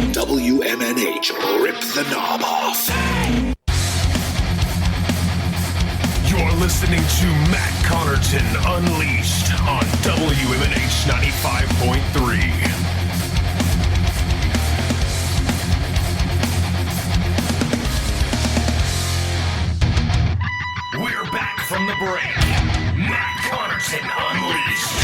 WMNH, rip the knob off. You're listening to Matt Connarton Unleashed on WMNH 95.3. We're back from the break. Matt Connarton Unleashed.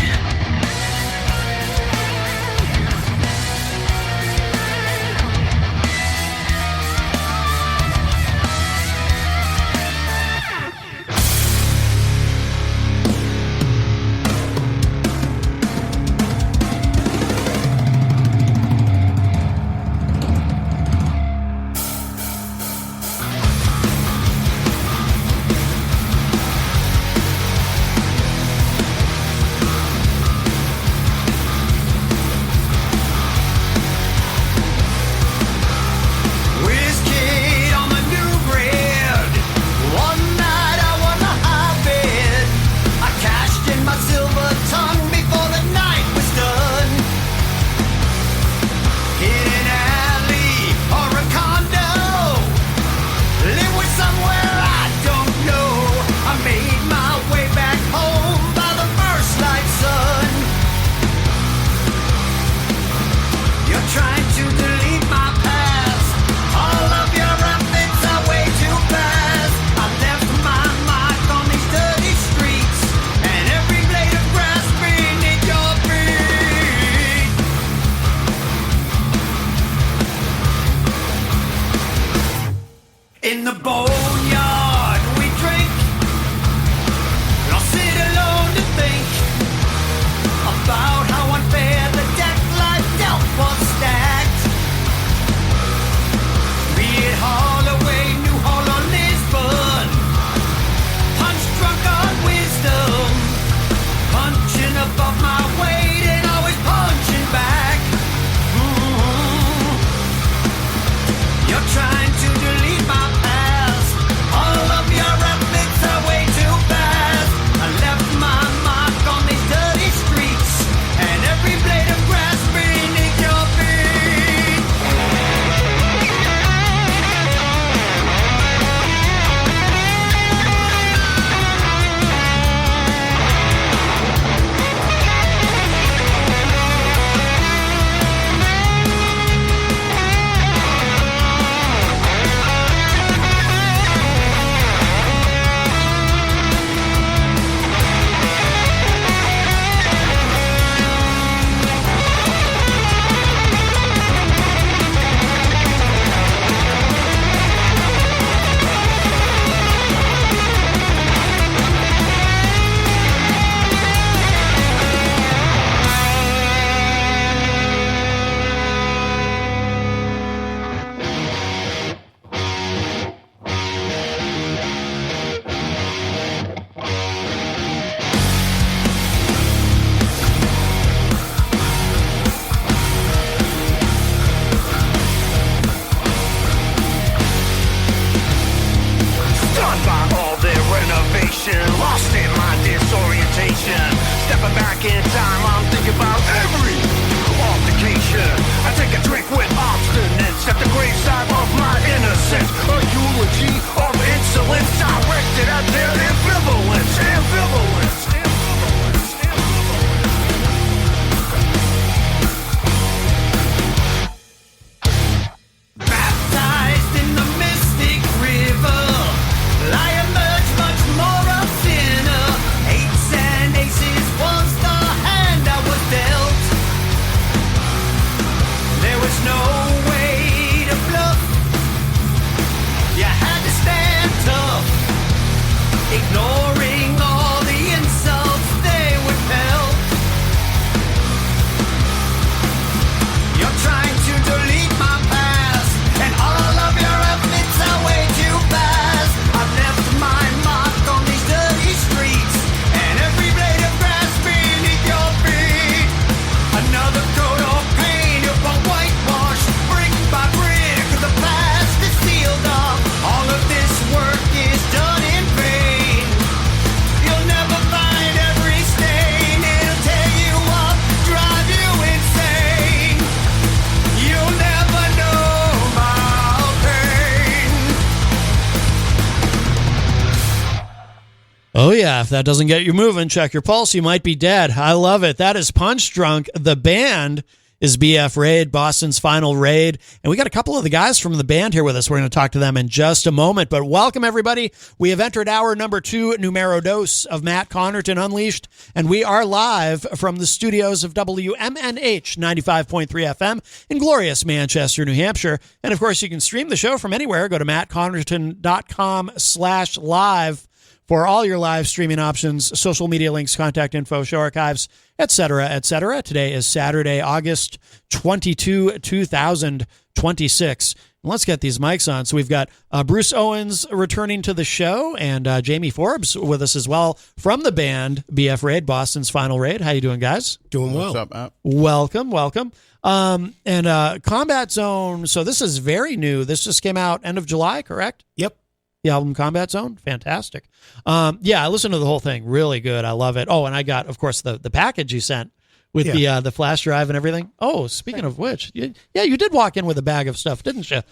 Oh, yeah. If that doesn't get you moving, check your pulse. You might be dead. I love it. That is Punch Drunk. The band is BF Raid, Boston's final raid. And we got a couple of the guys from the band here with us. We're going to talk to them in just a moment. But welcome, everybody. We have entered hour number 2, numero dos of Matt Connarton Unleashed. And we are live from the studios of WMNH 95.3 FM in glorious Manchester, New Hampshire. And, of course, you can stream the show from anywhere. Go to mattconnarton.com/live. for all your live streaming options, social media links, contact info, show archives, etc., etc. Today is Saturday, August 22, 2026. And let's get these mics on. So we've got Bruce Owens returning to the show and Jamie Forbes with us as well from the band BF Raid, Boston's final raid. How you doing, guys? Doing well. What's up, Matt? Welcome. And Combat Zone, so this is very new. This just came out end of July, correct? Yep. The album Combat Zone, fantastic. Yeah, I listened to the whole thing, really good. I love it. Oh, and I got, of course, the package you sent with the flash drive and everything. Oh, speaking of which, you did walk in with a bag of stuff, didn't you?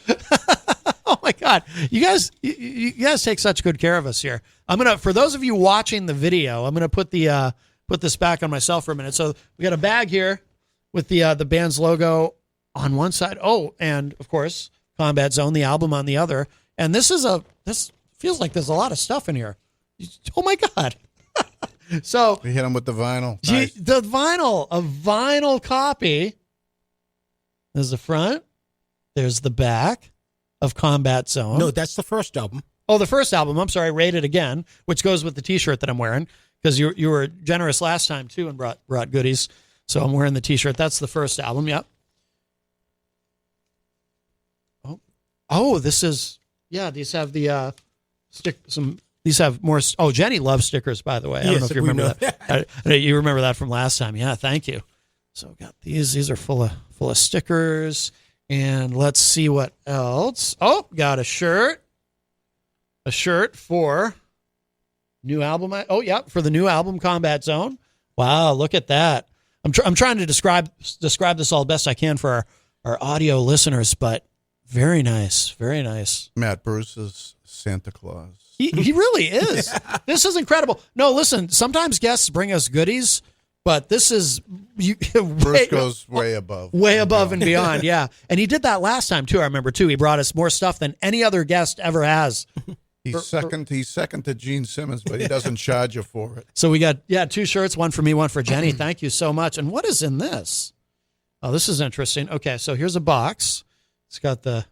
Oh my God, you guys take such good care of us here. For those of you watching the video, I'm gonna put this back on myself for a minute. So we got a bag here with the band's logo on one side. Oh, and of course, Combat Zone, the album on the other. And this feels like there's a lot of stuff in here. Oh my God. So we hit him with the vinyl. Nice. The vinyl, a vinyl copy. There's the front. There's the back of Combat Zone. No, that's the first album. Oh, the first album. I'm sorry, Rated Again, which goes with the T-shirt that I'm wearing because you were generous last time too and brought goodies. So I'm wearing the T-shirt. That's the first album. Yep. Oh, this is. Yeah, these have the These have more. Oh, Jenny loves stickers, by the way. I don't know if you remember that. You remember that from last time? Yeah, thank you. So we got these. These are full of stickers, and let's see what else. Oh, got a shirt. A shirt for new album. For the new album, Combat Zone. Wow, look at that. I'm trying to describe this all best I can for our audio listeners, but. Very nice. Very nice. Matt, Bruce is Santa Claus. He really is. Yeah. This is incredible. No, listen, sometimes guests bring us goodies, but this is... Bruce goes way above. Way above and beyond, yeah. And he did that last time, too, I remember, too. He brought us more stuff than any other guest ever has. He's second to Gene Simmons, but he doesn't charge you for it. So we got, 2 shirts, one for me, one for Jenny. Thank you so much. And what is in this? Oh, this is interesting. Okay, so here's a box. It's got a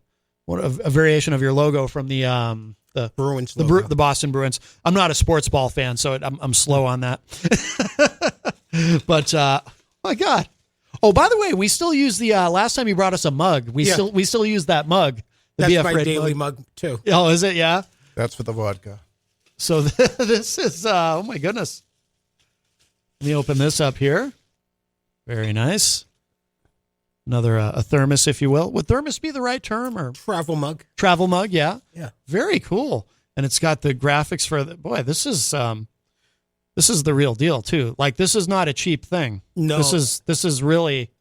variation of your logo from the Bruins, the Boston Bruins. I'm not a sports ball fan, so I'm slow on that. But oh my God! Oh, by the way, we still use the last time you brought us a mug. We still use that mug. That's my daily mug too. Oh, is it? Yeah. That's for the vodka. So this is oh my goodness. Let me open this up here. Very nice. Another a thermos, if you will. Would thermos be the right term or travel mug? Travel mug, yeah. Yeah. Very cool. And it's got the graphics for this is the real deal too. Like this is not a cheap thing. No. This is really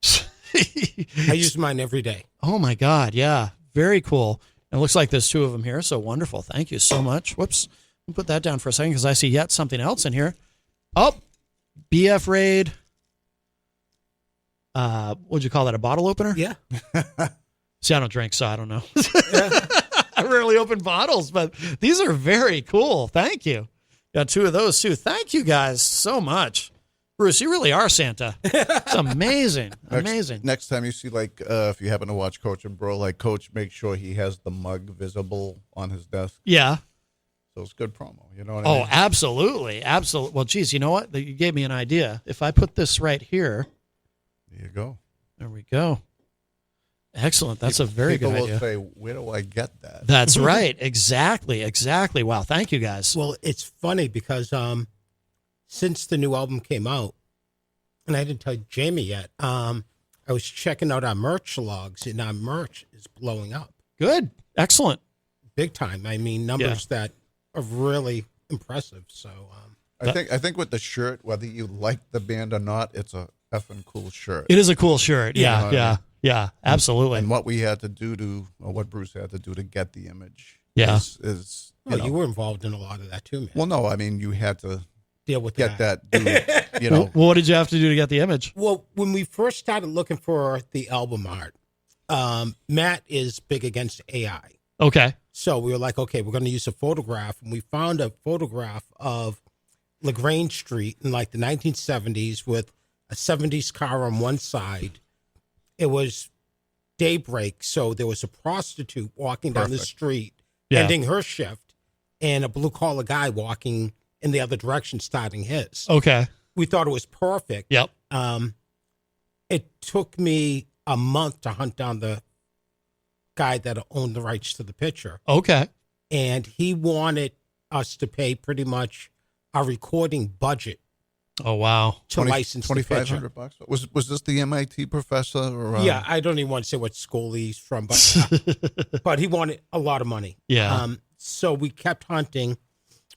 I use mine every day. Oh my God, yeah. Very cool. And it looks like there's 2 of them here, so wonderful. Thank you so much. Whoops. Let me put that down for a second because I see yet something else in here. Oh, BF Raid. What'd you call that? A bottle opener? Yeah. See, I don't drink, so I don't know. I rarely open bottles, but these are very cool. Thank you. Got 2 of those too. Thank you guys so much. Bruce, you really are Santa. It's amazing. Amazing. Next time you see, if you happen to watch Coach and Bro, Coach, make sure he has the mug visible on his desk. Yeah. So it's good promo. You know what I mean? Oh, absolutely. Absolutely. Well, geez, you know what? You gave me an idea. If I put this right here. There you go. There we go. Excellent. That's a very good idea. People will say, where do I get that? That's right. Exactly. Wow. Thank you, guys. Well, it's funny because since the new album came out, and I didn't tell Jamie yet, I was checking out our merch logs, and our merch is blowing up. Good. Excellent. Big time. I mean, numbers that are really impressive. So I think with the shirt, whether you like the band or not, it's a effing cool shirt. It is a cool shirt. Yeah, absolutely. And what we had to do what Bruce had to do to get the image. Yeah. is Oh, you were involved in a lot of that too, man. well, no, I mean, you had to Deal with get that dude, you know. Well, what did you have to do to get the image? Well, when we first started looking for the album art, Matt is big against AI. Okay. So we were like, okay, we're going to use a photograph. And we found a photograph of LaGrange Street in like the 1970s with a 70s car on one side. It was daybreak, so there was a prostitute walking down the street, Yeah. ending her shift, and a blue-collar guy walking in the other direction, starting his. Okay. We thought it was perfect. Yep. It took me a month to hunt down the guy that owned the rights to the picture. Okay. And he wanted us to pay pretty much our recording budget Oh, wow. to license the picture. $2,500. Was this the MIT professor? Or, Yeah, I don't even want to say what school he's from, but he wanted a lot of money. Yeah. So we kept hunting.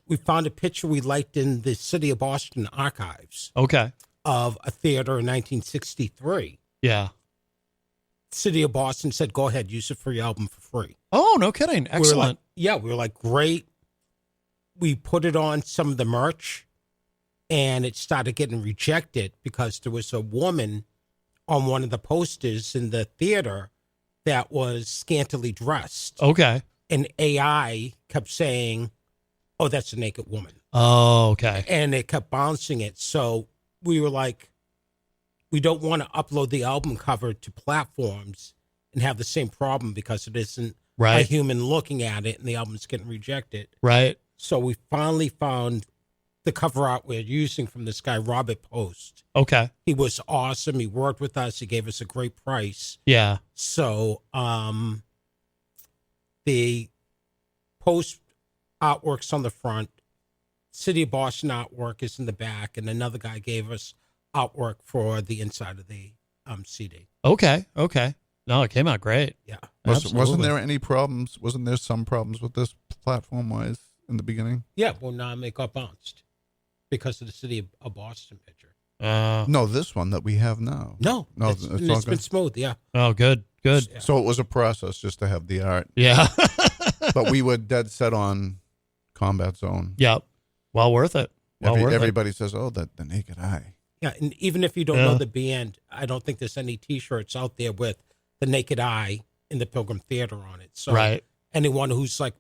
We found a picture we liked in the City of Boston archives Okay. of a theater in 1963. Yeah. City of Boston said, go ahead, use it for your album for free. Oh, no kidding. We were Excellent. like, we were like, great. We put it on some of the merch, and it started getting rejected because there was a woman on one of the posters in the theater that was scantily dressed. Okay. And AI kept saying, oh, that's a naked woman. Oh, okay. And it kept bouncing it. So we were like, we don't want to upload the album cover to platforms and have the same problem because it isn't a Right. human looking at it and the album's getting rejected. Right. So we finally found the cover art we're using from this guy, Robert Post. Okay. He was awesome. He worked with us. He gave us a great price. Yeah. So the Post artwork's on the front. City of Boston artwork is in the back. And another guy gave us artwork for the inside of the CD. Okay. Okay. No, it came out great. Yeah. wasn't Absolutely. there any problems? Wasn't there some problems with this platform-wise in the beginning? Yeah. Well, now it got bounced because of the City of Boston picture. No, this one that we have now. No. No, it's it's been all good. smooth. Yeah. Oh, good. Good. Yeah. So it was a process just to have the art, Yeah. but we were dead set on Combat Zone. Yep. Well worth it. Well worth it. Everybody says, "Oh, the naked eye." Yeah, and even if you don't know the band, I don't think there's any T-shirts out there with the naked eye in the Pilgrim Theater on it. So Right. anyone who's like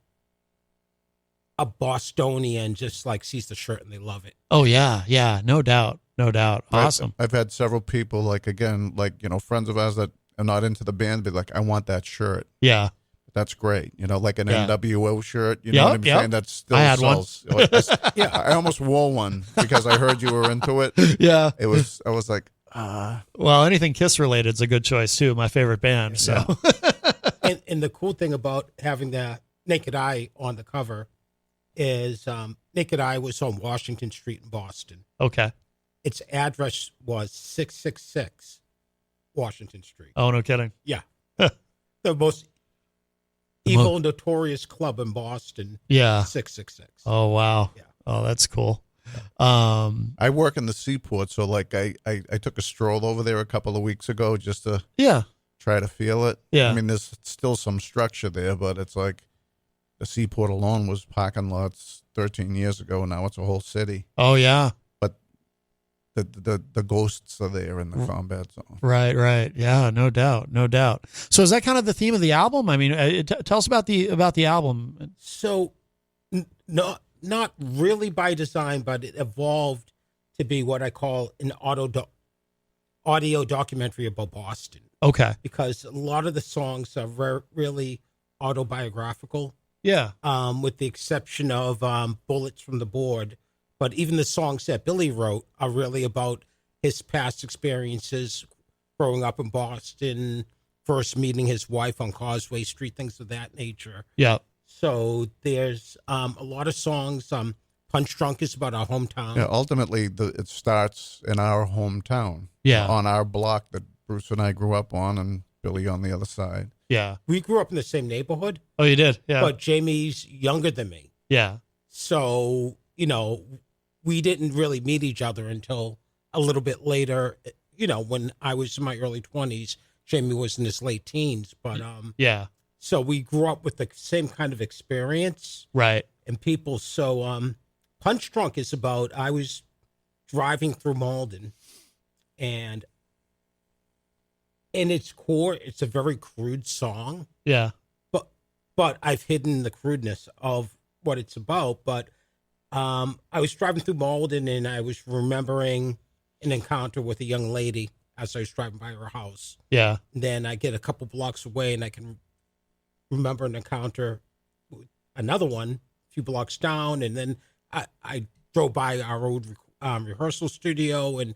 a Bostonian just like sees the shirt and they love it. Oh, yeah. Yeah. No doubt. No doubt. Awesome. I've had several people, like friends of ours that are not into the band, be like, "I want that shirt." Yeah. That's great. Like an Yeah. NWO shirt. You know what I'm Yep. saying? That still I had one. sells. Yeah, I almost wore one because I heard you were into it. Yeah. I was like, Well, anything Kiss related is a good choice too. My favorite band. So And the cool thing about having the naked eye on the cover is Naked Eye was on Washington Street in Boston. okay. Its address was 666 Washington Street. Oh, no kidding. Yeah. The most evil, notorious club in Boston. Yeah. 666. Oh, wow. Yeah. Oh, that's cool. I work in the seaport, so like I took a stroll over there a couple of weeks ago just to Yeah. try to feel it. Yeah. I mean, there's still some structure there, but it's like the seaport alone was parking lots 13 years ago, and now it's a whole city. Oh, yeah. But the ghosts are there in the combat zone. Right. Right. Yeah. No doubt. No doubt. So is that kind of the theme of the album? I mean, tell us about the album. So, not really by design, but it evolved to be what I call an audio documentary about Boston, Okay. because a lot of the songs are really autobiographical, Yeah. with the exception of Bullets from the Board. But even the songs that Billy wrote are really about his past experiences growing up in Boston, first meeting his wife on Causeway Street, things of that nature. Yeah. So there's a lot of songs. Punch Drunk is about our hometown. Yeah, ultimately, it starts in our hometown. Yeah. On our block that Bruce and I grew up on, and Billy on the other side. Yeah. We grew up in the same neighborhood, Oh, you did. Yeah. but Jamie's younger than me. yeah. So, we didn't really meet each other until a little bit later, when I was in my early 20s. Jamie was in his late teens. But Yeah. So we grew up with the same kind of experience Right. and people. So Punch Drunk is about, I was driving through Malden, and in its core, it's a very crude song, Yeah. but I've hidden the crudeness of what it's about. But I was driving through Malden, and I was remembering an encounter with a young lady as I was driving by her house. Yeah. Then I get a couple blocks away, and I can remember an encounter with another one a few blocks down. And then I drove by our old rehearsal studio, and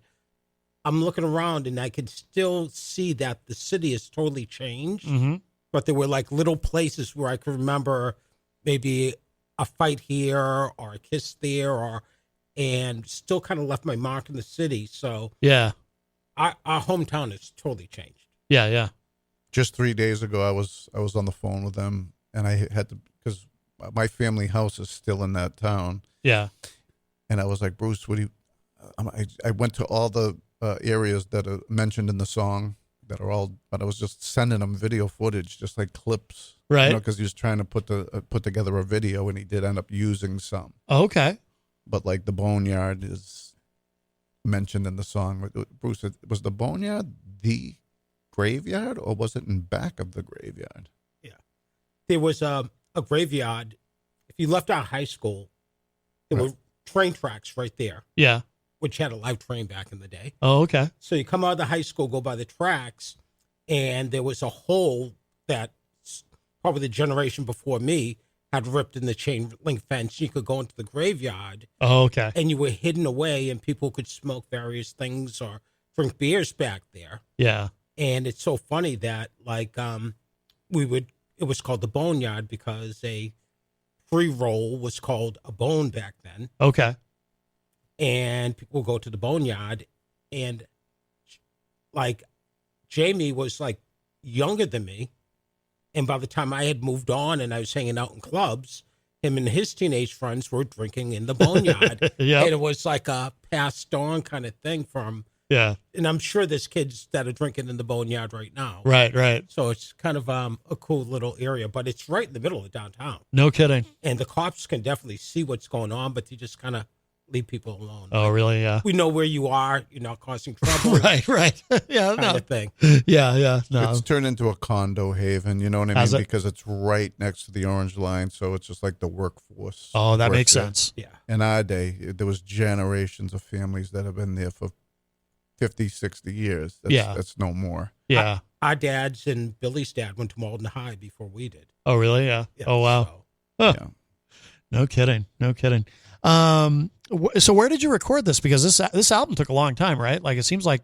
I'm looking around, and I could still see that the city has totally changed. Mm-hmm. But there were like little places where I could remember maybe a fight here or a kiss there, and still kind of left my mark in the city. So Yeah. our hometown has totally changed. Yeah. Yeah. Just 3 days ago, I was on the phone with them, and I had to, because my family house is still in that town, Yeah. and I was like, Bruce, what do you? I went to all the areas that are mentioned in the song that are all, but I was just sending him video footage, just like clips, Right. because he was trying to put together a video, and he did end up using some. Okay. But like the boneyard is mentioned in the song. Bruce, was the boneyard the graveyard, or was it in back of the graveyard? There was a graveyard. If you left out high school, there were train tracks right there, Yeah. which had a live train back in the day. Oh, okay. So you come out of the high school, go by the tracks, and there was a hole that probably the generation before me had ripped in the chain link fence. You could go into the graveyard, Oh, okay. and you were hidden away, and people could smoke various things or drink beers back there. Yeah. And it's so funny that like it was called the Boneyard because a pre-roll was called a bone back then. Okay. And people go to the Boneyard, and like Jamie was like younger than me, and by the time I had moved on and I was hanging out in clubs, him and his teenage friends were drinking in the Boneyard. Yep. And it was like a passed on kind of thing from, Yeah. and I'm sure there's kids that are drinking in the Boneyard right now. Right. Right. So it's kind of a cool little area, but it's right in the middle of downtown, No kidding. and the cops can definitely see what's going on, but they just kind of leave people alone. Oh, really? Yeah. We know where you are. You're not causing trouble. Right. Right. Yeah. Kind No. of thing. Yeah. Yeah. No. It's turned into a condo haven, you know what I Has mean? it? Because it's right next to the Orange Line, so it's just like the workforce. Oh, that works makes there. sense. Yeah. In our day, there was generations of families that have been there for 50, 60 years. Yeah. That's no more. Yeah. Our dads and Billy's dad went to Malden High before we did. Oh, really? Yeah. Yeah, Oh, wow. so- Huh. Yeah. No kidding. No kidding. So where did you record this? Because this album took a long time, right? Like it seems like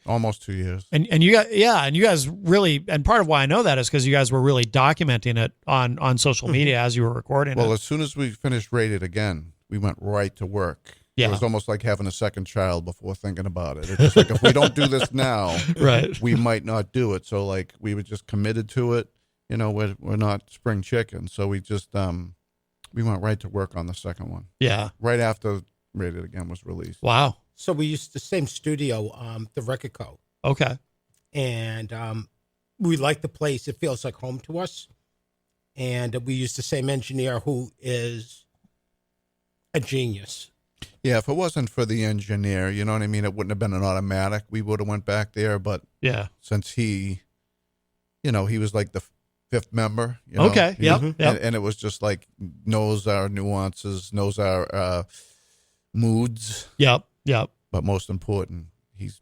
Almost 2 years. and you got and you guys really, and part of why I know that is because you guys were really documenting it on social media as you were recording Well, it. as soon as we finished Rated Again, we went right to work. Yeah. It was almost like having a second child before thinking about it. It's just like, if we don't do this now, Right. we might not do it. So like we were just committed to it. You know, we're not spring chicken. So we just, we went right to work on the second one. Yeah. Right after Rated Again was released. Wow. So we used the same studio, the Record Co. Okay. And we like the place. It feels like home to us. And we used the same engineer who is a genius. Yeah, if it wasn't for the engineer, you know what I mean? It wouldn't have been an automatic. We would have went back there. But Yeah. since he was like the fifth member. You know? Okay. Yep. Mhm. Yep. And it was just like knows our nuances, knows our moods, Yep. Yep. but most important, he's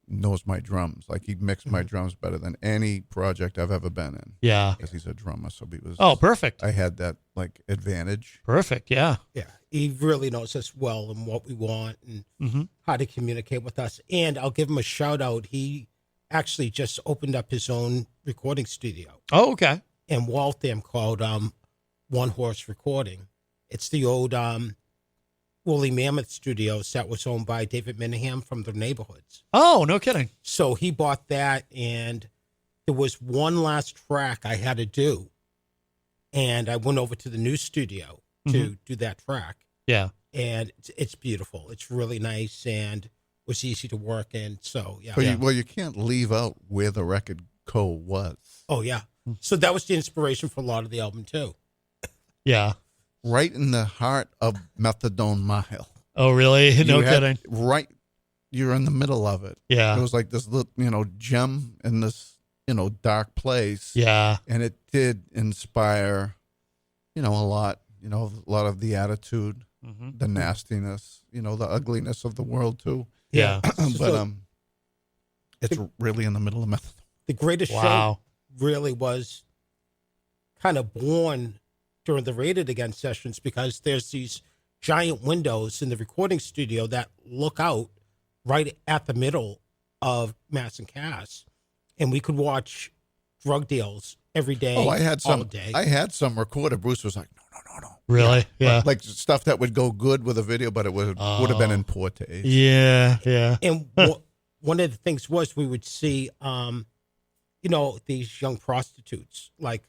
knows my drums. Like he mixed my drums better than any project I've ever been in. Yeah. Because he's a drummer, so he was. Oh, perfect. I had that like advantage. Perfect. Yeah. Yeah. He really knows us well and what we want and Mm-hmm. how to communicate with us. And I'll give him a shout out. He actually just opened up his own recording studio Oh, okay. in Waltham called One Horse Recording. It's the old Woolly Mammoth Studios that was owned by David Minahan from the Neighborhoods. Oh, no kidding. So he bought that, and there was one last track I had to do. And I went over to the new studio to do that track. Yeah. And it's beautiful. It's really nice and was easy to work in. So, yeah. But you can't leave out where the record co was. Oh, yeah. So that was the inspiration for a lot of the album too. Yeah. Right in the heart of Methadone Mile. Oh, really? No You had- kidding. Right, you're in the middle of it. Yeah. It was like this little, gem in this, dark place. Yeah. And it did inspire, a lot, a lot of the attitude, the nastiness, the ugliness of the world too. Yeah. But it's really in the middle of Methadone. The greatest Wow. show really was kind of born during the Rated Again sessions because there's these giant windows in the recording studio that look out right at the middle of Mass and Cass, and we could watch drug deals every day. Oh, I had some. all day. I had some recorded. Bruce was like, no. Really? Yeah. Like stuff that would go good with a video, but it would have been in poor taste. Yeah. Yeah. And one of the things was we would see, these young prostitutes like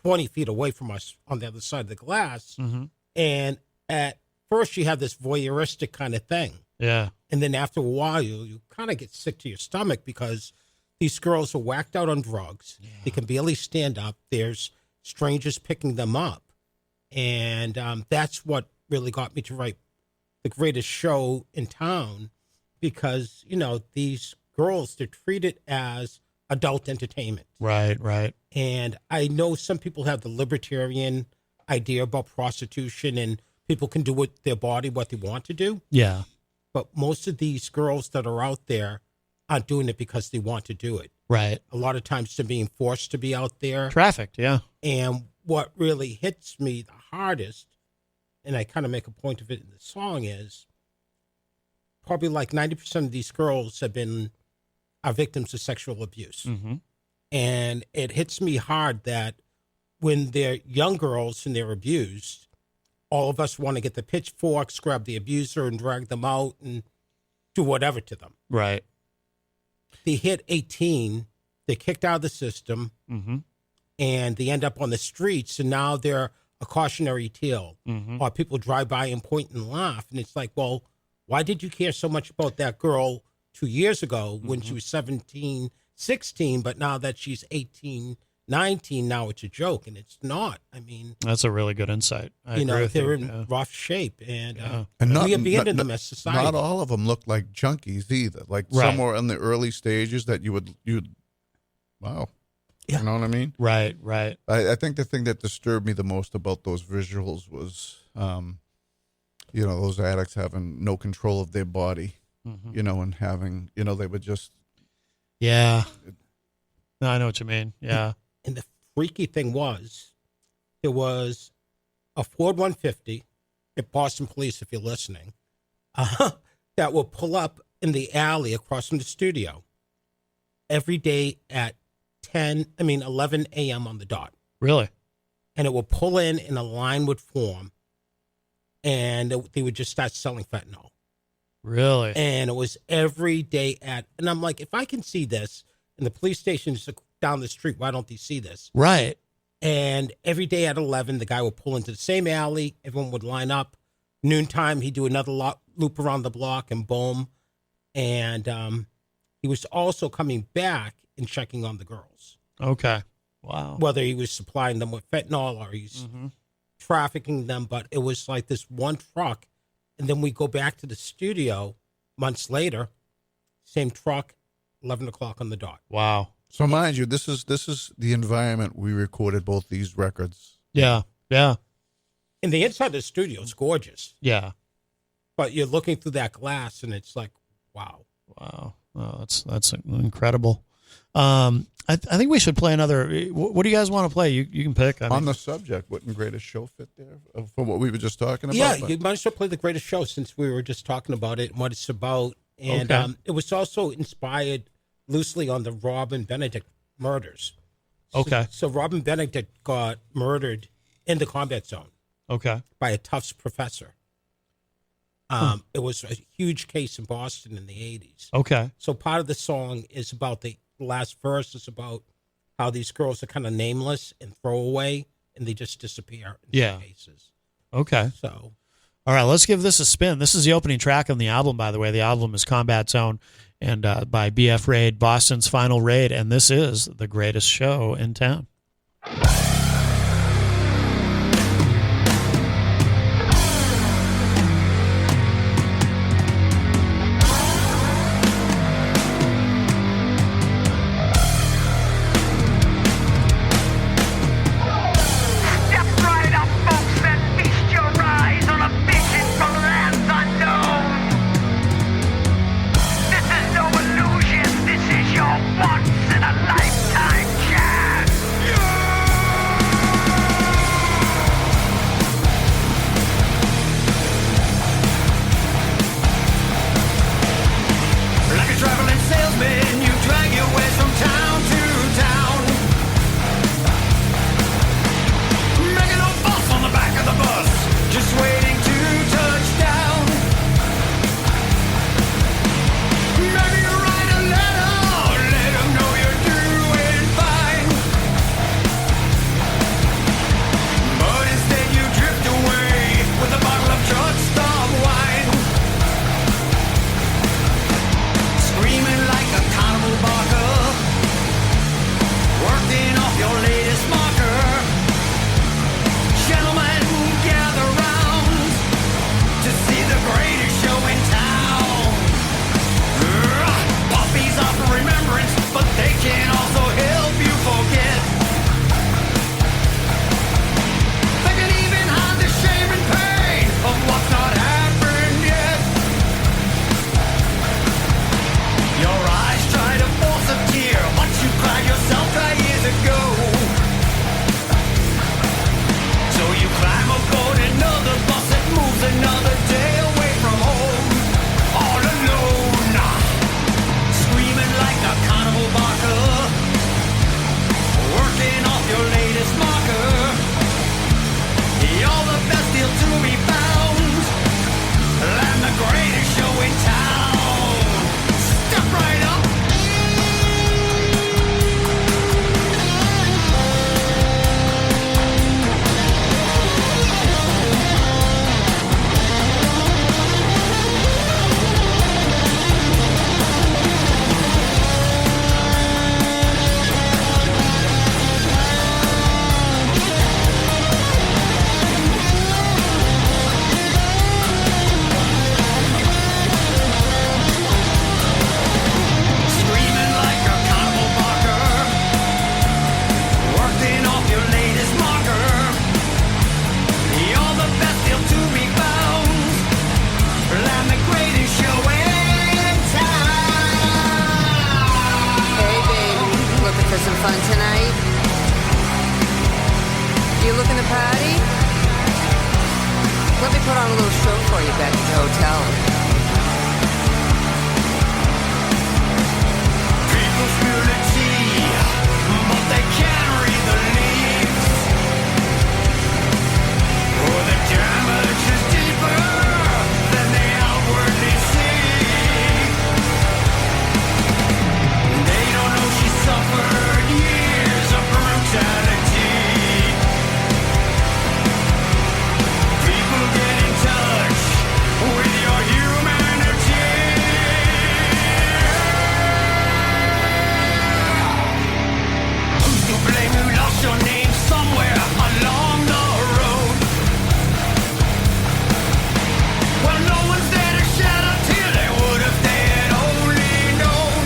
20 feet away from us on the other side of the glass. Mm-hmm. And at first you have this voyeuristic kind of thing. Yeah. And then after a while, you kind of get sick to your stomach because these girls are whacked out on drugs. Yeah. They can barely stand up. There's strangers picking them up. And that's what really got me to write The Greatest Show in Town because, these girls, they're treated as adult entertainment. Right. Right. And I know some people have the libertarian idea about prostitution and people can do with their body what they want to do. Yeah. But most of these girls that are out there aren't doing it because they want to do it. Right. A lot of times they're being forced to be out there. Trafficked. Yeah. And what really hits me the hardest, and I kind of make a point of it in the song, is probably like 90% of these girls are victims of sexual abuse. Mm-hmm. And it hits me hard that when they're young girls and they're abused, all of us want to get the pitchforks, grab the abuser and drag them out and do whatever to them. Right. They hit 18, they're kicked out of the system, Mm-hmm. and they end up on the streets, and now they're a cautionary tale. Mm-hmm. Or people drive by and point and laugh, and it's like, well, why did you care so much about that girl 2 years ago when she was 17, 16, but now that she's 18, 19, now it's a joke, and it's not. I mean, That's a really good insight. I agree with they're you. in rough shape, and And we abandon them as society. Not all of them look like junkies either. Like Right. somewhere in the early stages that you'd wow. Yeah. You know what I mean? Right. Right. I think the thing that disturbed me the most about those visuals was, those addicts having no control of their body, Mm-hmm. and having, they would just. Yeah. No, I know what you mean. Yeah. And the freaky thing was, there was a Ford 150 at Boston Police, if you're listening, that will pull up in the alley across from the studio every day at 11 a.m. on the dot. Really? And it will pull in and a line would form, and they would just start selling fentanyl. Really? And it was every day and I'm like, if I can see this, and the police station is down the street, why don't they see this? Right. And every day at 11, the guy would pull into the same alley. Everyone would line up. Noontime, he'd do another loop around the block, and boom. And he was also coming back and checking on the girls, Okay. Wow. whether he was supplying them with fentanyl or he's trafficking them. But it was like this one truck. And then we go back to the studio months later, same truck, 11 o'clock on the dot. Wow. So mind you, this is the environment we recorded both these records. Yeah. Yeah. And the inside of the studio is gorgeous. Yeah. But you're looking through that glass, and it's like, wow. Wow. Oh, that's incredible. I think we should play another. What do you guys want to play? You can pick. On the subject, wouldn't Greatest Show fit there for what we were just talking about? Yeah, you might as well play The Greatest Show since we were just talking about it and what it's about. And Okay. it was also inspired loosely on the Robin Benedict murders. Okay. So Robin Benedict got murdered in the combat zone Okay. by a Tufts professor. It was a huge case in Boston in the 80s. Okay. So part of the song is about the last verse is about how these girls are kind of nameless and throwaway, and they just disappear in some cases. Okay. So, All right, let's give this a spin. This is the opening track on the album, by the way. The album is Combat Zone and by BF Raid, Boston's final raid, and this is The Greatest Show in Town. Step right up, folks, and feast your eyes on a vision from lands unknown. This is no illusion, this is your once in a lifetime chance. Like a traveling salesman, you drag your wares from town to town. Making a fuss on the back of the bus, just waiting to touch down. Maybe you write a letter, let them know you're doing fine. But instead you drift away with a bottle of drugstore wine. Screaming like a carnival barker, working off your latest marker. Gentlemen, gather round to see the greatest show in town. Puppies offer remembrance, but they can also help you forget. They can even hide the shame and pain of what's not happened yet. Your eyes try to force a tear, but you cried yourself dry years ago. So you climb aboard another bus that moves another day away from home. All alone, screaming like a carnival barker, working off your latest marker. You're the best deal to be found, and the greatest show in town. Step right up. Screaming like a carnival barker, working off your latest marker. You're the best deal to be found, and the greatest show in town. Hey, baby, looking for some fun tonight? You looking to party? Let me put on a little show for you back at the hotel. People spill the tea, but they can't read the leaves. Oh, the damage is deeper than they outwardly see. They don't know she suffered years of brutality. People get in touch with your humanity. Who's to blame? You lost your name somewhere along the road. Well, no one's there to shed a tear. They would if they had only known.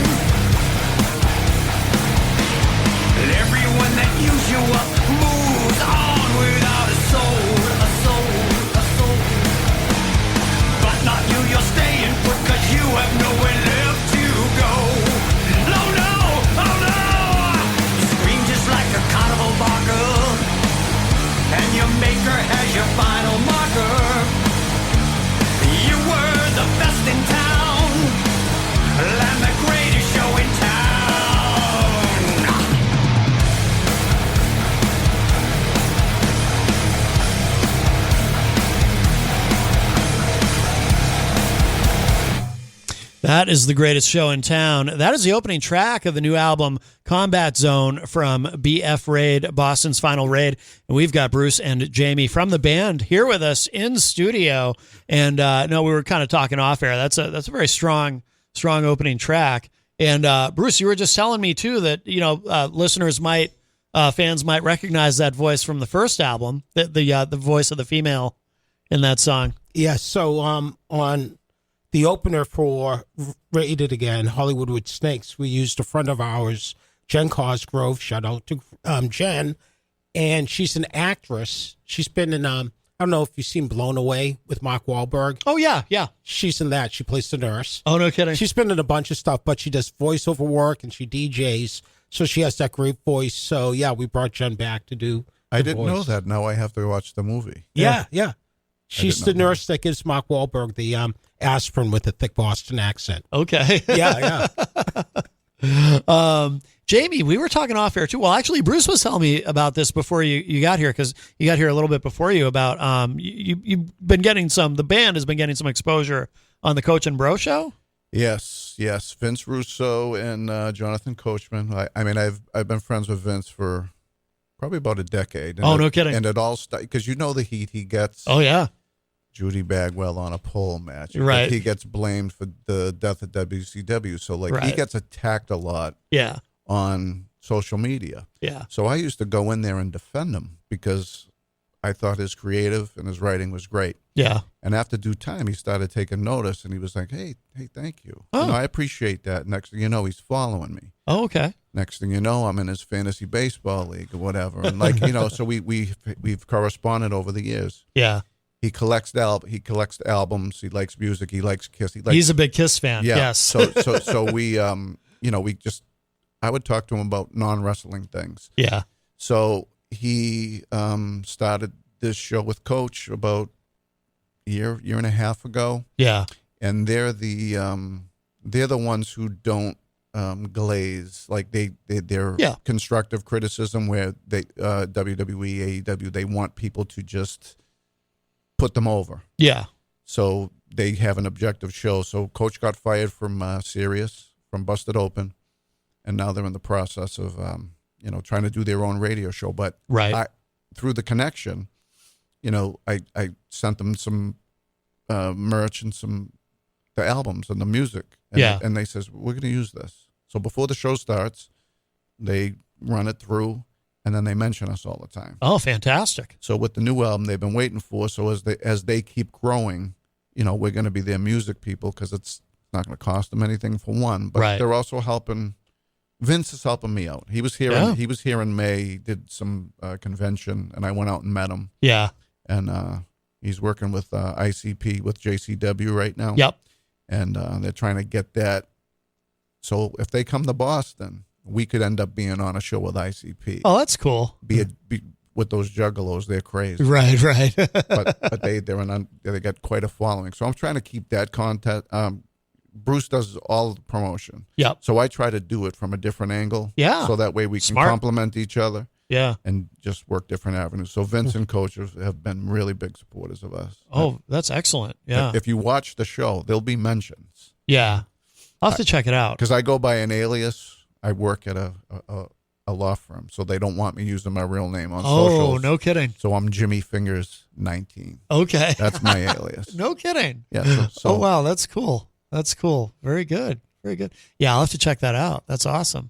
And everyone that used you up moves on without a soul, a soul, a soul. But not you, you're staying put 'cause you have nowhere left to go. No, no, oh no! You scream just like a carnival barker, and your maker has your final marker. You were the best in town, and the greatest show in town. That is the greatest show in town. That is the opening track of the new album Combat Zone from BF Raid, Boston's Final Raid. And we've got Bruce and Jamie from the band here with us in studio. And no, we were kind of talking off air. That's a very strong opening track. And Bruce, you were just telling me too that listeners might fans might recognize that voice from the first album, the voice of the female in that song. Yeah, so on the opener for Rate It Again, Hollywood with Snakes, we used a friend of ours, Jen Cosgrove. Shout out to Jen. And she's an actress. She's been in, I don't know if you've seen Blown Away with Mark Wahlberg. Oh, yeah, yeah. She's in that. She plays the nurse. Oh, no kidding. She's been in a bunch of stuff, but she does voiceover work and she DJs. So she has that great voice. So, yeah, we brought Jen back to do I didn't know that. Now I have to watch the movie. Yeah. She's the nurse that gives Mark Wahlberg the aspirin with a thick Boston accent. Okay. Yeah. Jamie, we were talking off air too. Well, actually, Bruce was telling me about this before you got here, because you got here a little bit before you, about you've been getting the band has been getting some exposure on the Coach and Bro show. Yes. Vince Russo and Jonathan Coachman. I mean, I've been friends with Vince for probably about a decade. And no kidding. And it all because you know the heat he gets. Oh yeah. Judy Bagwell on a pole match. Right. He gets blamed for the death of WCW. So he gets attacked a lot. Yeah. On social media. Yeah. So I used to go in there and defend him because I thought his creative and his writing was great. Yeah. And after due time, he started taking notice and he was like, hey, thank you. Oh. I appreciate that. Next thing you know, he's following me. Oh, okay. Next thing you know, I'm in his fantasy baseball league or whatever. And so we've corresponded over the years. Yeah. He collects albums. He likes music. He likes Kiss. He's a big Kiss fan. Yeah. Yes. So we, I would talk to him about non-wrestling things. Yeah. So he started this show with Coach about a year and a half ago. Yeah. And they're the ones who don't glaze, like they're constructive criticism, where they WWE, AEW, they want people to just put them over. Yeah. So they have an objective show. So Coach got fired from Sirius, from Busted Open, and now they're in the process of trying to do their own radio show. But through the connection, I sent them some merch and the albums and the music. And they says, we're going to use this. So before the show starts, they run it through, and then they mention us all the time. Oh, fantastic. So with the new album they've been waiting for, so as they keep growing, we're going to be their music people, because it's not going to cost them anything for one. But they're also helping. Vince is helping me out. He was here. He was here in May. He did some convention, and I went out and met him. Yeah. And he's working with ICP with JCW right now. Yep. And they're trying to get that. So if they come to Boston, we could end up being on a show with ICP. Oh, that's cool. Be with those juggalos, they're crazy. Right. but they got quite a following. So I'm trying to keep that content. Bruce does all the promotion. Yep. So I try to do it from a different angle. Yeah. So that way we can complement each other. Yeah. And just work different avenues. So Vince and Coach have been really big supporters of us. Oh, that's excellent. Yeah. If you watch the show, there'll be mentions. Yeah. I'll have to check it out. Because I go by an alias. I work at a law firm, so they don't want me using my real name on socials. Oh, no kidding. So I'm Jimmy Fingers 19. Okay. That's my alias. No kidding. Yeah. Oh, wow. That's cool. That's cool. Very good. Very good. Yeah, I'll have to check that out. That's awesome.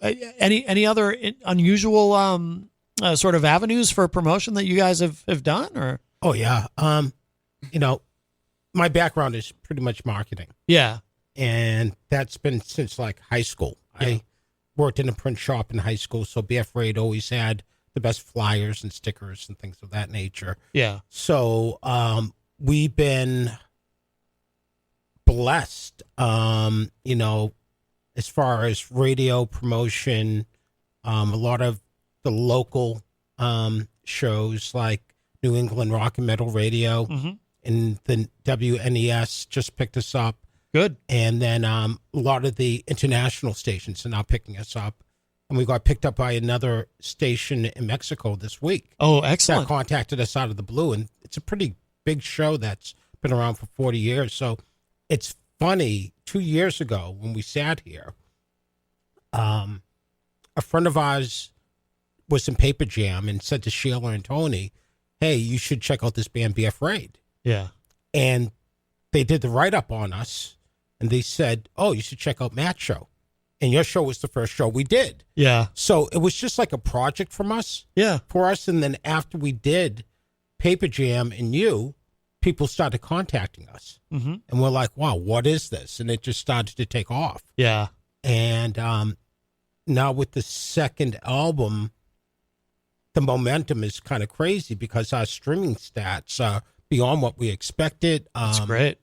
Any other unusual sort of avenues for promotion that you guys have done? Or oh yeah, my background is pretty much marketing. Yeah, and that's been since like high school. Yeah. I worked in a print shop in high school, so BF8 always had the best flyers and stickers and things of that nature. Yeah. So we've been blessed, as far as radio promotion, a lot of the local shows like New England Rock and Metal Radio and the WNES just picked us up. Good. And then a lot of the international stations are now picking us up. And we got picked up by another station in Mexico this week. Oh, excellent. That contacted us out of the blue. And it's a pretty big show that's been around for 40 years. So it's funny, 2 years ago when we sat here, a friend of ours was in Paper Jam and said to Sheila and Tony, hey, you should check out this band BF Raid. Yeah. And they did the write-up on us, and they said, oh, you should check out Matt's show. and your show was the first show we did. Yeah. So it was just like a project from us. Yeah. For us. And then after we did Paper Jam and you, people started contacting us. Mm-hmm. And we're like, wow, what is this? And it just started to take off. Yeah. And now with the second album, the momentum is kind of crazy because our streaming stats are beyond what we expected. That's great.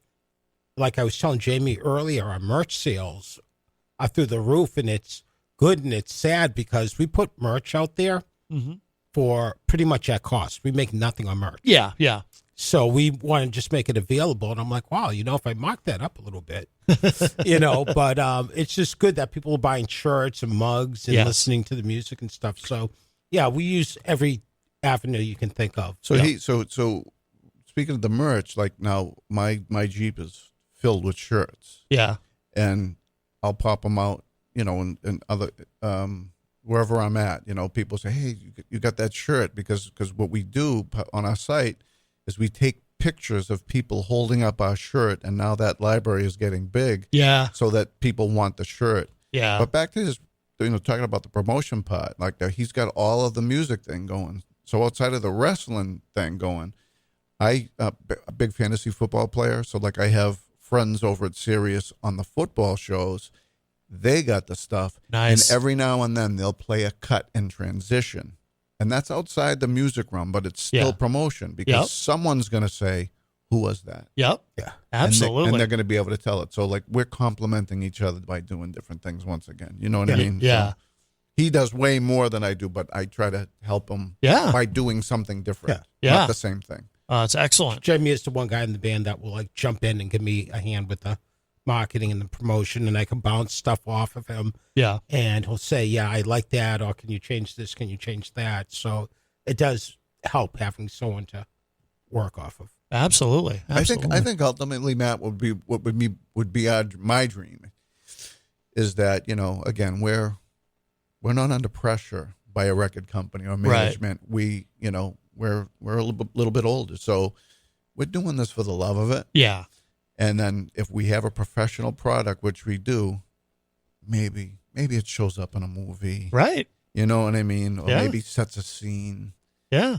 Like I was telling Jamie earlier, our merch sales are through the roof, and it's good and it's sad because we put merch out there for pretty much at cost. We make nothing on merch. Yeah. Yeah. So we want to just make it available. And I'm like, wow, if I mark that up a little bit, but it's just good that people are buying shirts and mugs and listening to the music and stuff. So, yeah, we use every avenue you can think of. So so speaking of the merch, like now my Jeep is filled with shirts. Yeah. And I'll pop them out, and other, wherever I'm at, people say, hey, you got that shirt because what we do on our site is we take pictures of people holding up our shirt, and now that library is getting big. Yeah. So that people want the shirt. Yeah. But back to his, talking about the promotion part, like he's got all of the music thing going. So outside of the wrestling thing going, a big fantasy football player. So like I have friends over at Sirius on the football shows. They got the stuff. Nice. And every now and then they'll play a cut and transition. And that's outside the music realm, but it's still promotion because someone's going to say, who was that? Yep. Yeah. Absolutely. And they're going to be able to tell it. So, like, we're complimenting each other by doing different things once again. You know what I mean? Yeah. So he does way more than I do, but I try to help him by doing something different. Yeah. Not the same thing. It's excellent. Jamie is the one guy in the band that will like jump in and give me a hand with the marketing and the promotion, and I can bounce stuff off of him. Yeah. And he'll say, yeah, I like that, or can you change this? Can you change that? So it does help having someone to work off of. Absolutely. I think ultimately, Matt, would be my dream is that, again, we're not under pressure by a record company or management. Right. We're a little bit older, so we're doing this for the love of it. Yeah. And then if we have a professional product, which we do, maybe it shows up in a movie. Right. You know what I mean? Or maybe sets a scene. Yeah.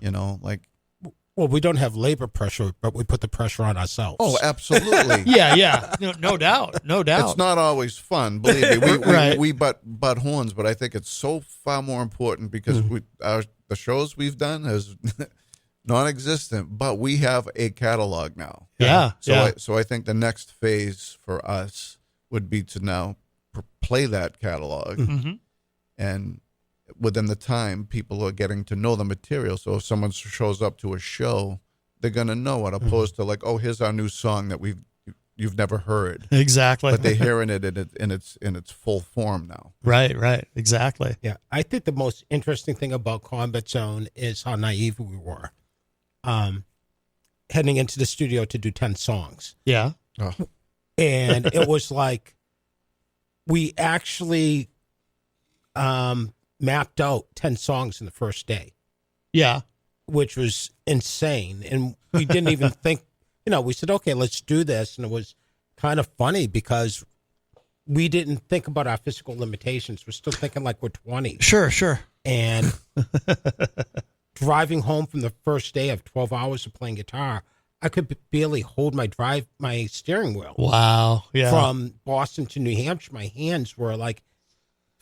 Well, we don't have labor pressure, but we put the pressure on ourselves. Oh, absolutely. Yeah. No doubt. No doubt. It's not always fun, believe me. Right. We butt horns, but I think it's so far more important because the shows we've done is non-existent, but we have a catalog now. Yeah. So I think the next phase for us would be to now play that catalog, and within the time, people are getting to know the material. So if someone shows up to a show, they're gonna know it, opposed to like, oh, here's our new song that you've never heard. Exactly. But they're hearing it in its full form now. Right. Exactly. Yeah. I think the most interesting thing about Combat Zone is how naive we were. Heading into the studio to do 10 songs. Yeah. Oh. And it was like we actually mapped out 10 songs in the first day. Yeah. Which was insane. And we didn't even think, we said, okay, let's do this. And it was kind of funny because we didn't think about our physical limitations. We're still thinking like we're 20. Sure. And driving home from the first day of 12 hours of playing guitar, I could barely hold my steering wheel. Wow. Yeah. From Boston to New Hampshire, my hands were like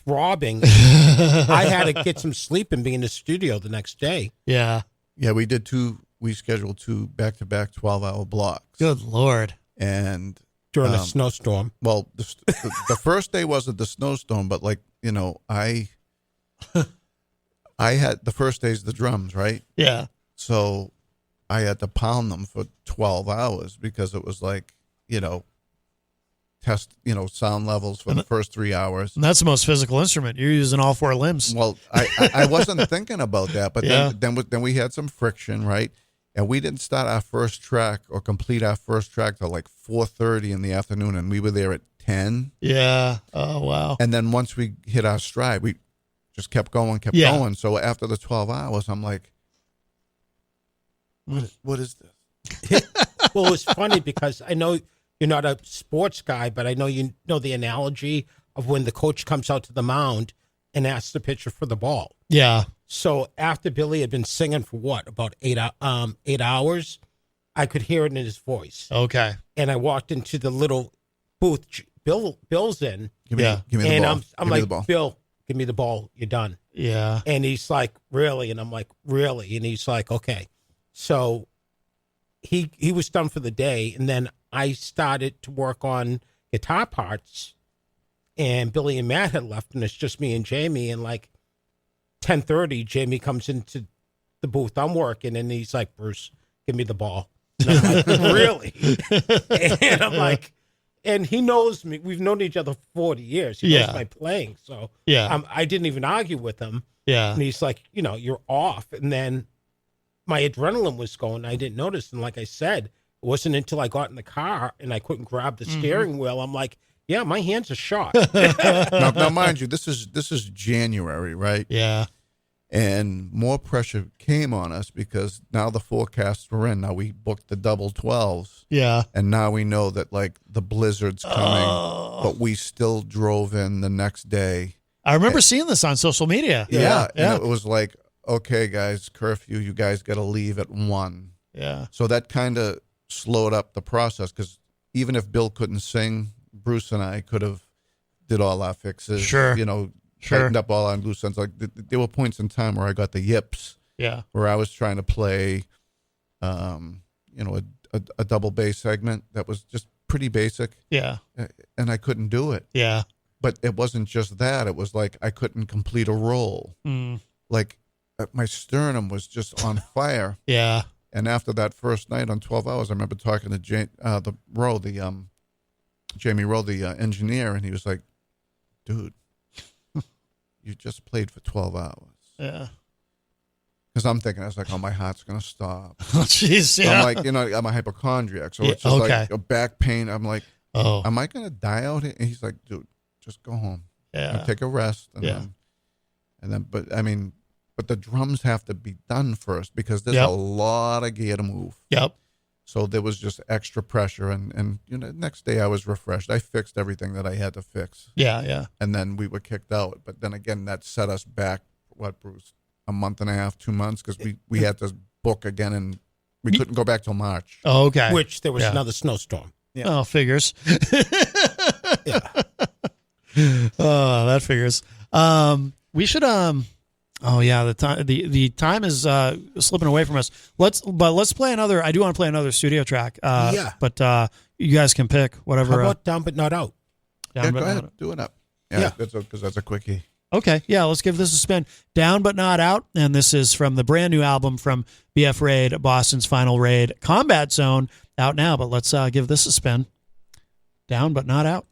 throbbing. I had to get some sleep and be in the studio the next day. Yeah, we scheduled 2 back-to-back 12-hour blocks. Good Lord. And during a snowstorm. Well, the first day wasn't the snowstorm, but I had the first day's the drums, right? Yeah. So I had to pound them for 12 hours because it was like, test, sound levels for the first 3 hours. And that's the most physical instrument. You're using all 4 limbs. Well, I wasn't thinking about that, but then we had some friction, right? And we didn't start our first track or complete our first track till like 4:30 in the afternoon, and we were there at 10. Yeah. Oh, wow. And then once we hit our stride, we just kept going. So after the 12 hours, I'm like, what is this? Well, it's funny because I know you're not a sports guy, but I know you know the analogy of when the coach comes out to the mound and asks the pitcher for the ball. Yeah. So after Billy had been singing for what, about 8 hours, I could hear it in his voice. Okay. And I walked into the little booth Bill's in. Give me the and ball. I'm like, Bill, give me the ball. You're done. Yeah. And he's like, really? And I'm like, really? And he's like, okay. So he was done for the day. And then I started to work on guitar parts. And Billy and Matt had left, and it's just me and Jamie. And like 10:30, Jamie comes into the booth I'm working, and he's like, Bruce, give me the ball. And I'm like, really? And I'm like, and he knows me. We've known each other for 40 years. He knows my playing. So I didn't even argue with him. Yeah. And he's like, you're off. And then my adrenaline was going. I didn't notice. And like I said, it wasn't until I got in the car and I couldn't grab the steering wheel. I'm like, yeah, my hands are shot. now, mind you, this is January, right? Yeah. And more pressure came on us because now the forecasts were in. Now we booked the double 12s. Yeah. And now we know that like the blizzard's coming, but we still drove in the next day. I remember seeing this on social media. Yeah. And it was like, okay, guys, curfew, you guys got to leave at 1. Yeah. So that kind of slowed up the process because even if Bill couldn't sing, Bruce and I could have did all our fixes. Sure. Tightened up all our loose ends. Like there were points in time where I got the yips. Yeah. Where I was trying to play, a double bass segment that was just pretty basic. Yeah. And I couldn't do it. Yeah. But it wasn't just that. It was like I couldn't complete a roll. Like my sternum was just on fire. Yeah. And after that first night on 12 Hours, I remember talking to Jamie Rowe, the engineer, and he was like, dude, you just played for 12 hours. Yeah. Because I'm thinking, I was like, oh, my heart's going to stop. Oh, jeez. Yeah. I'm like, I'm a hypochondriac. So it's just like a back pain. I'm like, am I going to die out here? And he's like, dude, just go home. Yeah. And take a rest. And then, but the drums have to be done first because there's a lot of gear to move. Yep. So there was just extra pressure, and next day I was refreshed. I fixed everything that I had to fix. Yeah, yeah. And then we were kicked out. But then again, that set us back, Bruce, a month and a half, 2 months, because we had to book again, and we couldn't go back till March. Oh, okay. Which there was another snowstorm. Yeah. Oh, figures. Oh, that figures. We should Oh yeah, the time is slipping away from us. Let's play another. I do want to play another studio track. But you guys can pick whatever. How about Down But Not Out? Go ahead, do it up. Yeah, because that's a quickie. Okay, yeah, let's give this a spin. Down But Not Out, and this is from the brand new album from BF Raid, Boston's Final Raid, Combat Zone, out now. But let's give this a spin. Down But Not Out.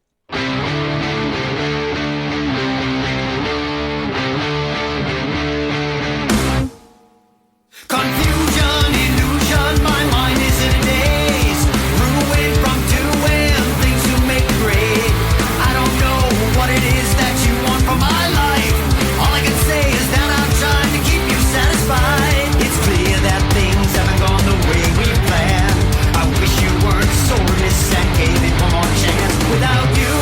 Confusion, illusion, my mind is in a daze. Ruined from doing things to make it great. I don't know what it is that you want from my life. All I can say is that I'm trying to keep you satisfied. It's clear that things haven't gone the way we planned. I wish you weren't so remiss and gave it one more chance. Without you,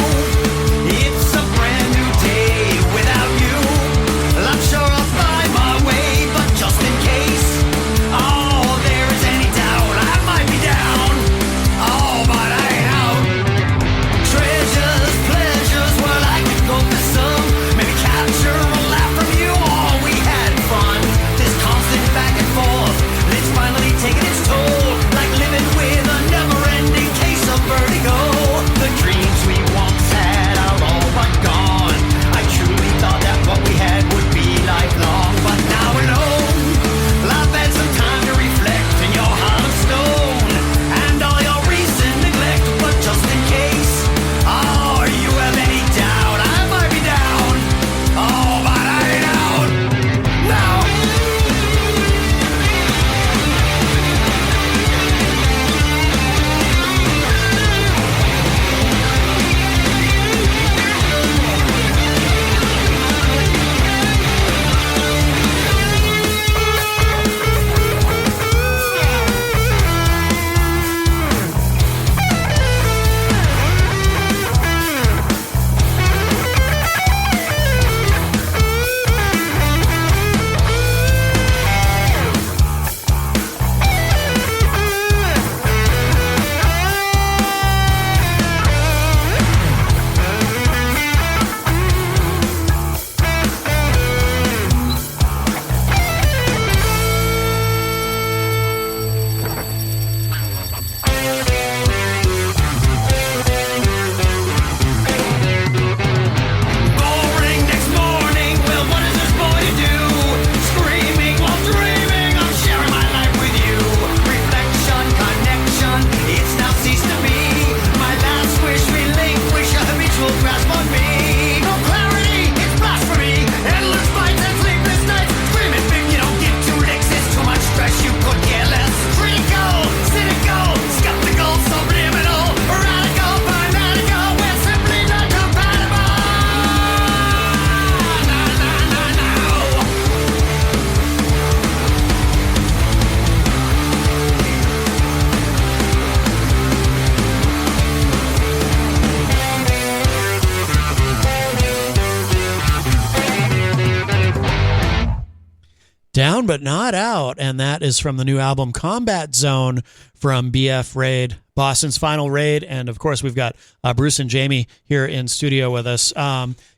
Down but not out, and that is from the new album Combat Zone from BF Raid, Boston's final raid. And of course, we've got Bruce and Jamie here in studio with us.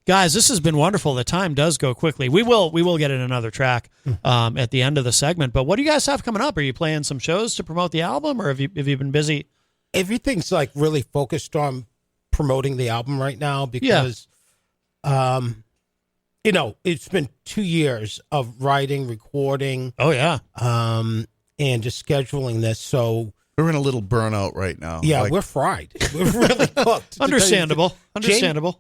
Guys, this has been wonderful. The time does go quickly. We will get in another track at the end of the segment. But what do you guys have coming up? Are you playing some shows to promote the album, or have you been busy? Everything's like really focused on promoting the album right now because, you know, it's been 2 years of writing, recording. Oh, yeah. And just scheduling this. So we're in a little burnout right now. Yeah, we're fried. We're really cooked. Understandable.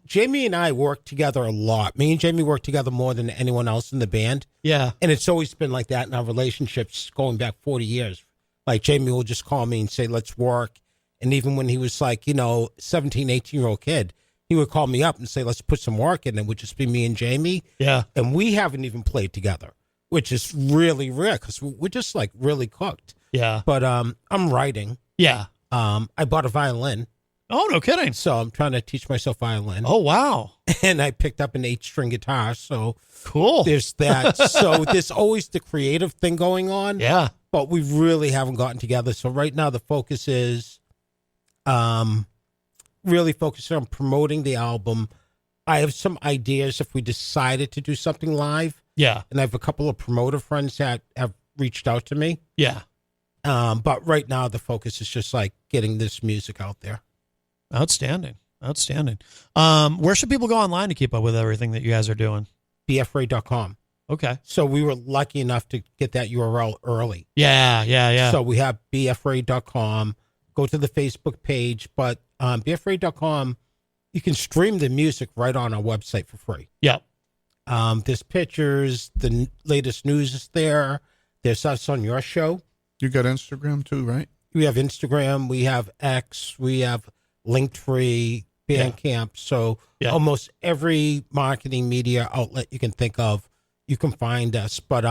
Jamie and I work together a lot. Me and Jamie work together more than anyone else in the band. Yeah. And it's always been like that in our relationships going back 40 years. Like Jamie will just call me and say, let's work. And even when he was like, you know, 17, 18-year-old kid, he would call me up and say, let's put some work in. It would just be me and Jamie. Yeah. And we haven't even played together, which is really rare because we're just like really cooked. Yeah. But I'm writing. Yeah. I bought a violin. Oh, no kidding. So I'm trying to teach myself violin. Oh, wow. And I picked up an 8-string guitar. So cool. There's that. So there's always the creative thing going on. Yeah. But we really haven't gotten together. So right now the focus is really focused on promoting the album. I have some ideas if we decided to do something live. Yeah. And I have a couple of promoter friends that have reached out to me. Yeah. But right now the focus is just like getting this music out there. Outstanding. Where should people go online to keep up with everything that you guys are doing? bfray.com. Okay. So we were lucky enough to get that URL early. Yeah. So we have bfray.com. Go to the Facebook page, but bfray.com, you can stream the music right on our website for free. Yep. There's pictures, the latest news is there. There's us on your show. You got Instagram too, right? We have Instagram, we have X, we have Linktree, Bandcamp. So almost every marketing media outlet you can think of, you can find us. But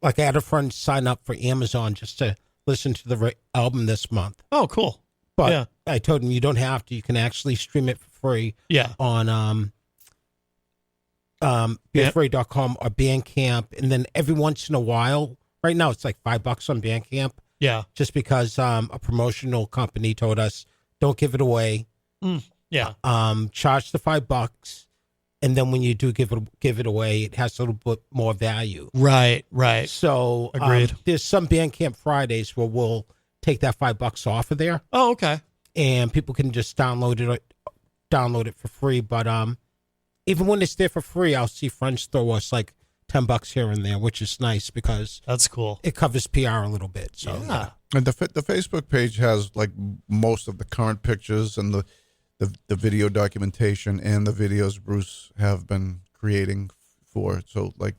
like I had a friend sign up for Amazon just to listen to the album this month. Oh, cool. But I told him you don't have to. You can actually stream it for free on bfray.com or Bandcamp. And then every once in a while, right now it's like $5 on Bandcamp. Yeah. Just because a promotional company told us, don't give it away. Yeah. Charge the $5. And then when you do give it away, it has a little bit more value. Right. So agreed. There's some Bandcamp Fridays where we'll take that $5 off of there. Oh, okay. And people can just download it for free. But even when it's there for free, I'll see friends throw us like $10 here and there, which is nice because that's cool. It covers PR a little bit. So yeah. And the Facebook page has like most of the current pictures and the video documentation and the videos Bruce have been creating for it. So like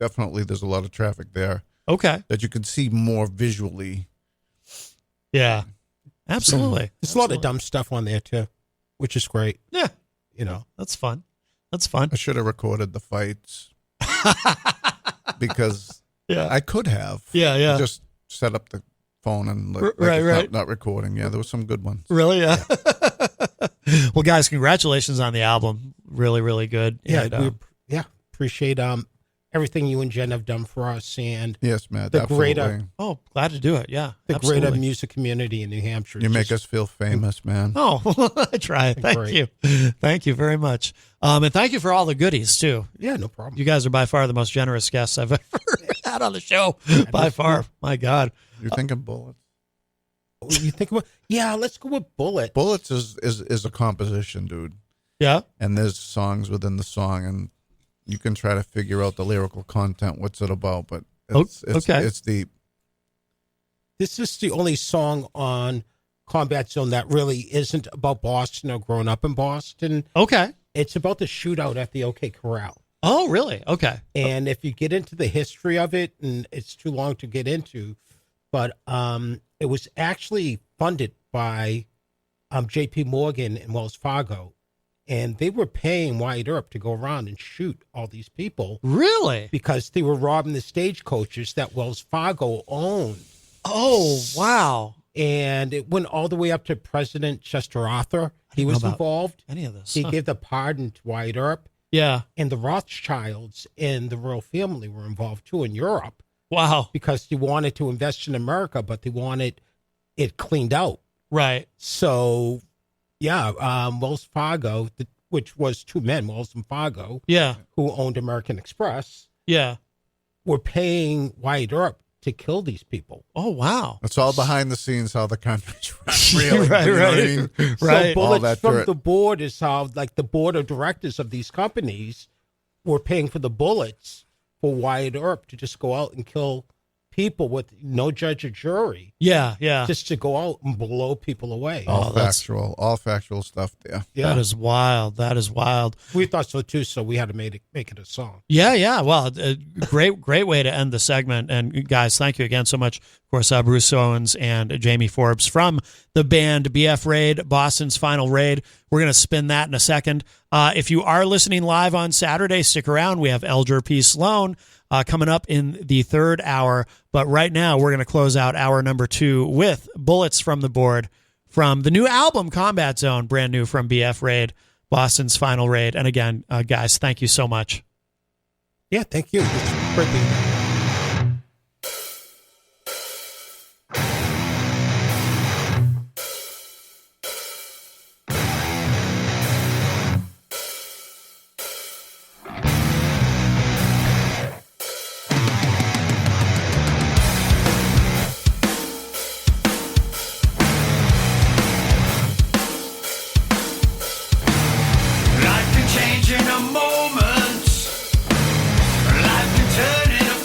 definitely there's a lot of traffic there. Okay. That you can see more visually. Yeah. Absolutely. There's a lot of dumb stuff on there too, which is great. Yeah. You know. That's fun. I should have recorded the fights because I could have. Yeah. Just set up the phone and not recording. Yeah, there was some good ones. Really? Yeah. Well, guys, congratulations on the album. Really, really good. Yeah, we appreciate everything you and Jen have done for us, and yes, Matt, the absolutely. Glad to do it. Yeah, the greater music community in New Hampshire. You make us feel famous, man. Oh, I try. Thank you very much. And thank you for all the goodies too. Yeah, no problem. You guys are by far the most generous guests I've ever had on the show. By far, my God. You're thinking Bullets. You think about let's go with Bullet. Bullets is a composition, dude. Yeah. And there's songs within the song, and you can try to figure out the lyrical content, what's it about, but it's deep. This is the only song on Combat Zone that really isn't about Boston or growing up in Boston. Okay. It's about the shootout at the OK Corral. Oh, really? Okay. And if you get into the history of it, and it's too long to get into, but it was actually funded by J.P. Morgan and Wells Fargo, and they were paying Wyatt Earp to go around and shoot all these people. Really? Because they were robbing the stagecoaches that Wells Fargo owned. Oh, wow. And it went all the way up to President Chester Arthur. He was involved. Any of this? He gave the pardon to Wyatt Earp. Yeah. And the Rothschilds and the royal family were involved too in Europe. Wow. Because they wanted to invest in America, but they wanted it cleaned out. Right. So, yeah, Wells Fargo, which was two men, Wells and Fargo, Yeah. who owned American Express, Yeah. were paying Wyatt Earp to kill these people. Oh, wow. It's all behind the scenes how the country's run, really. Right, You know what I right. mean? Right. So All bullets that from dirt. the board is how, like, the board of directors of these companies were paying for the bullets for Wyatt Earp to just go out and kill people with no judge or jury, Yeah. Yeah. just to go out and blow people away. All that's- factual stuff there. Yeah. That is wild. That is wild. We thought so too, so we had to make it a song. Yeah, yeah. Well, great way to end the segment. And guys, thank you again so much. Of course, Bruce Owens and Jamie Forbes from the band BF Raid, Boston's Final Raid. We're going to spin that in a second. If you are listening live on Saturday, stick around. We have Elder P. Sloan coming up in the third hour. But right now, we're going to close out hour number 2 with Bullets from the Board from the new album Combat Zone, brand new from BF Raid, Boston's Final Raid. And again, guys, thank you so much. Yeah, thank you. It's great being here. Life can change in a moment. Life can turn in a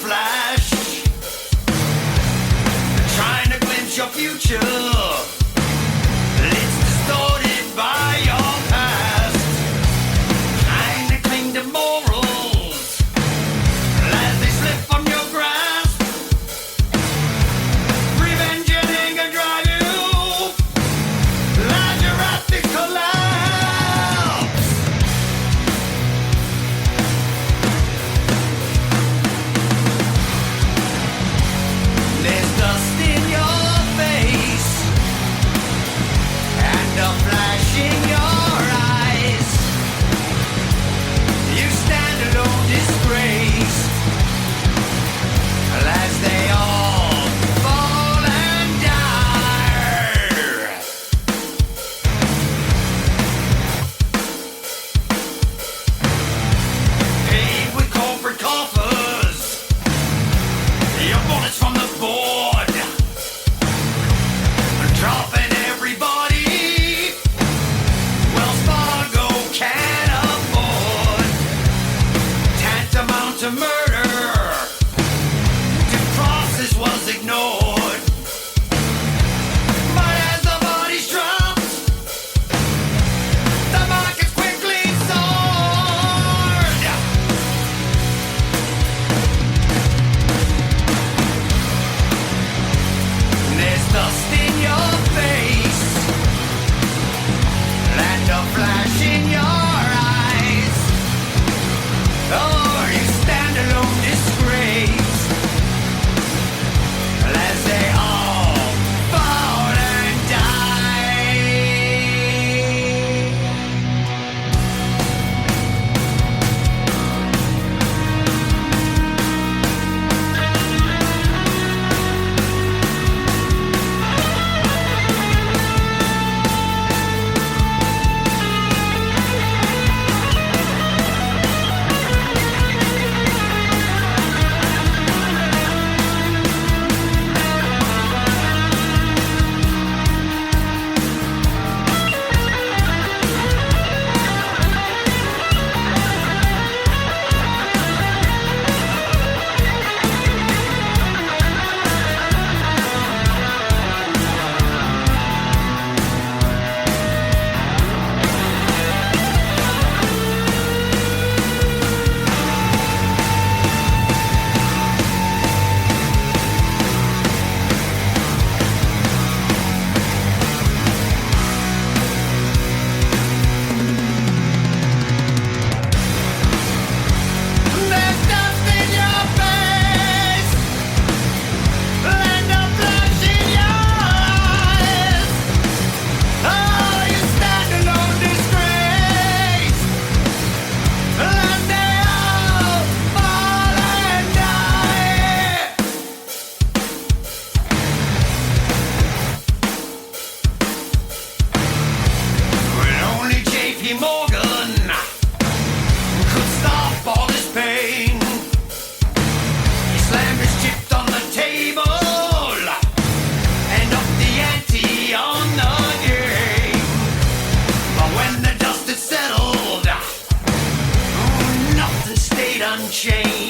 change.